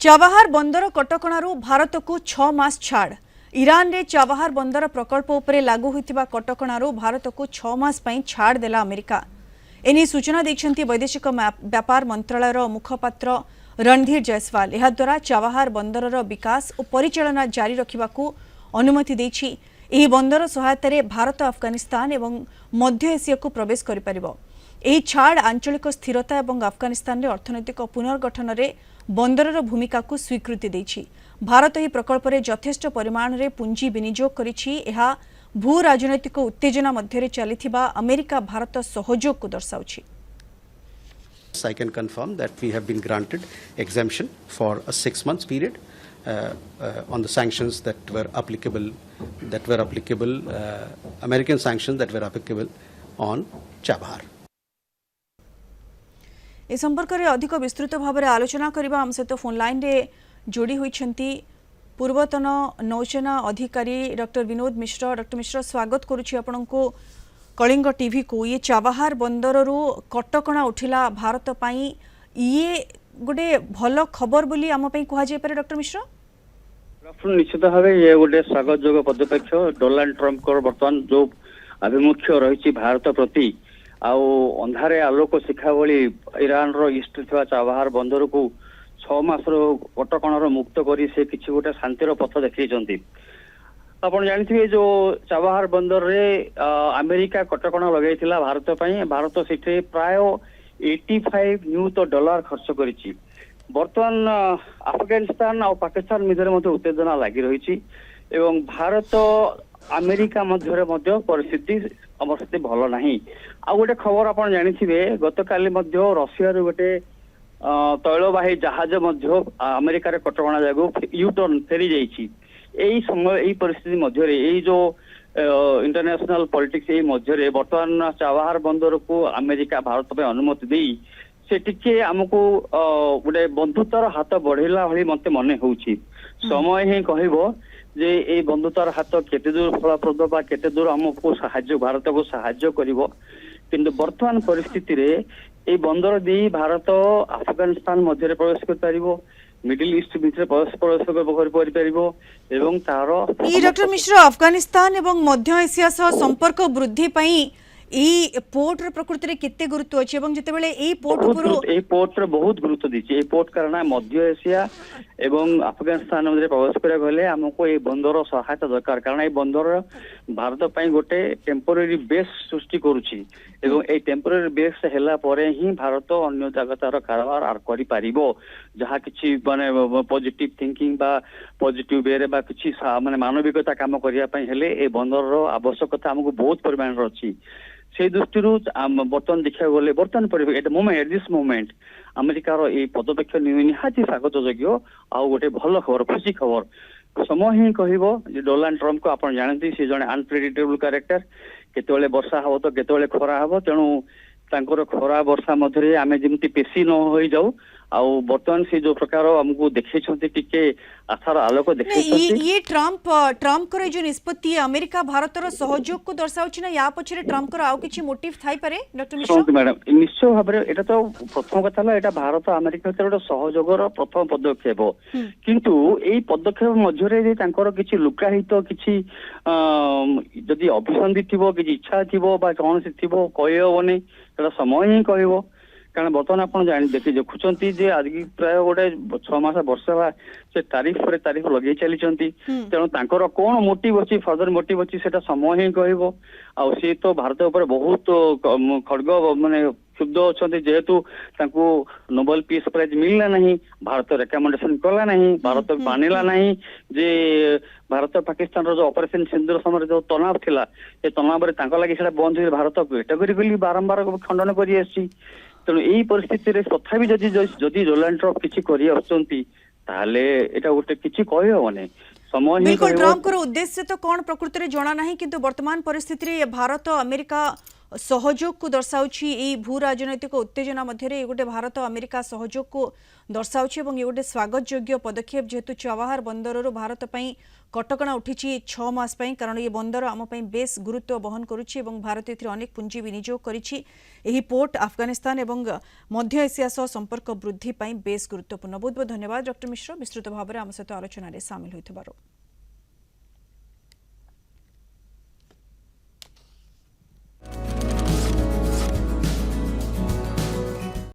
Chabahar बंदर कटकणारू भारत को 6 मास छाड़। ईरान रे चाबाहार बंदर प्रकल्प उपरे लागू होइतिबा कटकणारू भारत को 6 मास पई छाड़ देला अमेरिका। एनी सूचना दैछंती वैदेशिक व्यापार मंत्रालयर मुखपात्र रणधीर जायसवाल। एहा द्वारा चाबाहार बंदरर विकास और परिचालना जारी रखिबाकू अनुमति दैछि। एही बंदर सहायतारे भारत अफगानिस्तान एवं मध्य एशिया को प्रवेश करि परिबो। एही छाड़ आंचलिक स्थिरता एवं अफगानिस्तान रे अर्थनैतिक पुनर्गठन रे बंदरर भूमिका को स्वीकृति दैछि। भारत एही प्रकल्प रे यथेष्ट परिमाण रे पुंजी विनियोग करिछि। एहा भू राजनैतिक उत्तेजना मध्यरे चलिथिबा अमेरिका भारत सहयोग को दर्शाउछि। I can confirm that we have been granted exemption for a 6 months period on the sanctions that were applicable, American sanctions that were applicable on Chabahar. ए संपर्क में अधिक विस्तृत भाव में आलोचना करबा हम सहित फोन लाइन रे जोड़ी होइछंती पूर्वतन नौसेना अधिकारी डॉक्टर विनोद मिश्र। डॉक्टर मिश्र, स्वागत करुछि आपनको कलिंग टीवी को। ये चाबाहार बंदर रु कटकणा उठिला भारत पाई, ये गोटे भल खबर बोली आम पई कहा जाय पारे डॉक्टर मिश्र? निश्चित भाव ये गोटे स्वागत जोग पदक्षेप डोनाल्ड ट्रम्प को वर्तमान जो आभिमुख्य रही भारत प्रति आउ अंधारे आलोक शिखा भली ईरान रो इष्ट थिबा चाबाहार बंदर को 6 मास कटकणार मुक्त करी से किछि गोटे शांतिर पथ देखैछंती। आपण जानिथिबे जो चाबाहार बंदर रे अमेरिका कटकणा लगाइथिला भारत पई। भारत सेठे प्राय $85 खर्च करिछि। वर्तमान अफगानिस्तान और पाकिस्तान मध्य मध्य उत्तेजना लगी रही एवं भारत अमेरिका मध्य परिस्थिति अवस्थिति भल नहीं। आ गोटे खबर आप जानिथिबे गतकाली रशिया गोटे तैलवाही जहाज अमेरिका कटकणा जागू यूटर्न फेरी जाइछि। यही समय यही परिस्थिति मध्य जो इंटरनेशनल पॉलिटिक्स यही मध्य वर्तमान चाबाहार बंदर को अमेरिका भारत पे अनुमति दे से टिके आमको गोटे बंधुतार हाथ बढ़ेला भली मते मने होउछि। समय ही कहबो जे ए बंधुतार हाथ केते दूर फलप्रद बा केते दूर हमको सहाय्य भारत को सहाय्य करिवो। किंतु वर्तमान परिस्थिति रे ए बंदर दे भारत अफगानिस्तान मध्य प्रवेश कर पारिबो, मिडिल ईस्ट भितर प्रवेश कर पारिबो एवं तार ई डॉक्टर मिश्र अफगानिस्तान एवं मध्य एशिया सह संपर्क वृद्धि पई ई पोर्ट रे प्रकृति रे केते गुरुत्व अछि एवं जतेबेले ई पोर्ट रे बहुत गुरुत्व दिछि। ए पोर्ट कारण मध्य एशिया एवं अफगानिस्तान मध्य प्रवेश करे गले हमको ए बंदर सहायता दरकार। कारण ए बंदर भारत पई गोटे टेम्पररी बेस सृष्टि करूछि एवं ए टेम्पररी बेस हेला परे ही भारत अन्य जगतार कारबार आर करि पारिबो। जहा किछि माने पॉजिटिव थिंकिंग बा पॉजिटिव वे रे बा किछि माने मानविकता काम करिया पई हेले ए बंदर रो आवश्यकता हमको बहुत परिमाण रो अछि। से दृष्टि बर्तमान देखा गले बर्तमान परिवेश एट दिस मोमेंट अमेरिकार ये पदक्षेप निहाती स्वागत योग्य आउ गोटे भल खबर खुशी खबर। समय ही कहबो जे डोनाल्ड ट्रम्प को आपण जानती से जने अनप्रेडिक्टेबल कैरेक्टर केतेबेले वर्षा हबो तो केतेबेले खरा हबो। तेणु तांकर खरा वर्षा मध्य आमे जेमती पेशी न होई जाऊ आउ बर्तमान से जो प्रकार हमको देखैछंती टिके आशार आलोक देखैछंती। ये ट्रम्प कर जो निष्पत्ति अमेरिका भारतर सहयोग को दर्शाउछि ना या पछरे ट्रम्प कर आउ किछि मोटिव थाई पारे डॉक्टर मिश्र? मैडम निश्चय भाव एटा तो प्रथम कथा हला एटा भारत अमेरिका भीतर गोटे सहयोगर प्रथम पदक्षेप। किंतु एई पदक्षेप मध्य रे तांकर किछि लुकाहित किछि जदि अभिसंधि थिबो किछि इच्छा थिबो बा कोन से थिबो कहबोनी एटा समय ही कहबो। कारण बर्तमान आप देखी देखुंत जे आज प्राय गोटे 6 मास वर्षा से तारीफ पर तारीफ लगे चली तेणु तांकर कौन मोटिव अच्छी फर्दर मोटिव अच्छी से समय ही कहबो। आ सी तो भारत उपर बहुत खड़ग माने क्षुब्ध अच्छा जेहेतु तांको नोबेल पीस प्राइज मिलला नहीं, भारत रेकमेंडेशन कला नहीं, भारत मानिला नहीं जे भारत पाकिस्तान जो ऑपरेशन सिंदूर समय जो तनाव थिला ए तनाव रे तांको लागि सेटा बंद हो भारत एटगरी गली बारंबार खंडन करी आसी। तेणु यही परिस्थिति रे तथापि जदि डोनाल्ड ट्रम्प किछि करि आछंती ताले एटा गोटे किछि कहि होने समय ही बिल्कुल। ट्रम्प को उद्देश्य तो कौन प्रकृति रे जणा नहीं, किंतु वर्तमान परिस्थिति रे भारत अमेरिका सहयोग को दर्शाउछि एई भू राजनैतिक उत्तेजना मध्य ये गोटे भारत अमेरिका सहयोग को दर्शाउछि एवं ये गोटे स्वागत योग्य पदक्षेप जेहेतु चबाहार बंदर भारत पई कटकणा उठी 6 मास पई कारण ये बंदर आम पई बेस गुरुत्व बहन करुछि एवं भारत एथि अनेक पुंजी विनियोग करिछि एही पोर्ट अफगानिस्तान एवं मध्य एशिया सह संपर्क वृद्धि पई बेस गुरुत्वपूर्ण। बहुत बहुत धन्यवाद डॉक्टर मिश्र विस्तृत भाव में आम सहित आलोचन सामिल होइथिबारो।